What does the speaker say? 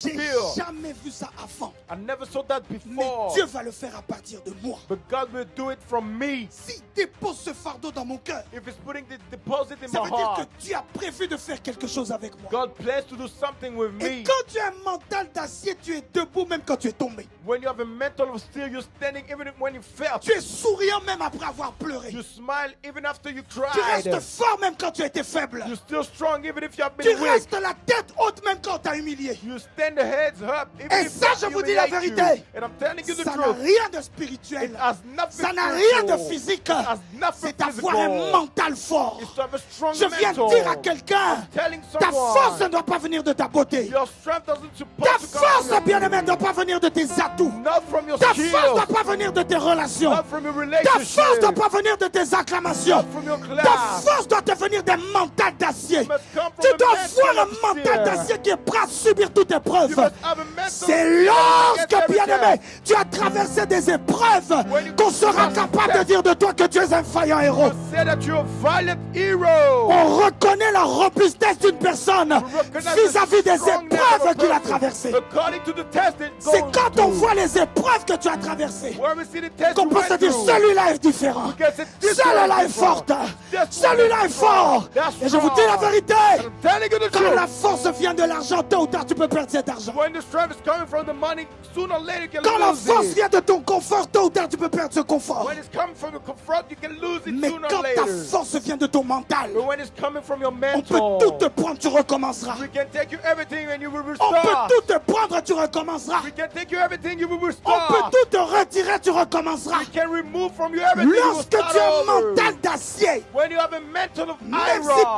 J'ai feel. jamais vu ça avant. I never saw that Mais before. Dieu va le faire à partir de moi. But God will do it from me. S'il dépose ce fardeau dans mon cœur, If He's putting the deposit in ça my veut dire heart, que Dieu a prévu de faire quelque chose avec moi. God plans to do something with Et me. quand tu as un mental d'acier, tu es debout même quand tu es tombé. When you have a mental of steel, you're standing even when you fell. Tu es souriant même après avoir pleuré. You smile even after you Tu cried. restes fort même quand tu as été faible. You're still strong even if you have Tu been weak. restes la tête haute même quand on t'a humilié. You stand the heads up even Et if ça, they je vous dis la humiliate you. vérité. And I'm telling you the Ça n'a truth. rien de It spirituel. has nothing Ça n'a rien de spiritual. physique. It has nothing C'est d'avoir un physical. mental fort. It's to have a strong Je viens de mental. dire à quelqu'un, Telling ta force ne someone doit pas venir de ta beauté. your strength doesn't Ta supposed to come force, from bien-aimé, you. ne doit pas venir de tes atouts. Not from your Ta force ne skills. doit pas venir de tes relations. Not from your Ta relationship. force ne doit pas venir de tes acclamations. Not from your Ta class. force doit te venir d'un mental d'acier. You must come from Tu a dois mental avoir un of mental steel. d'acier qui est prêt à subir toute You épreuve. must have a mental C'est of lorsque, steel bien-aimé, tu as traversé des épreuves qu'on sera capable de dire de toi que tu es un vaillant héros. Say that you're a violent hero. On reconnaît la robustesse d'une personne vis-à-vis des épreuves qu'il a traversées. According to the test that C'est goes quand on through. voit les épreuves que tu as traversées Where we see the test qu'on you peut se went dire through. celui-là est différent. Because it's this Celui-là one est is forte. different. This Celui-là one est is fort. strong. That's Et je vous dis la strong. vérité. I'm telling you the Quand la truth. force vient de l'argent, tôt ou tard, tu peux perdre cet argent. When the strength is coming from the money, sooner or later you can Quand la lose force it. vient de ton confort, tôt ou tard, tu peux perdre ce confort. When it's coming from the confront, you can lose it Mais sooner quand or ta later. force vient de ton mental, But when it's coming from your on peut mental, tout te prendre, tu recommenceras. we can take you everything and you will On peut restore. tout te prendre, tu recommenceras. We can take you everything, you will On peut restore. tout te retirer, tu recommenceras. We can remove from you everything, you will Lorsque start tu as un over. mental d'acier, When you have a mental of même si iron,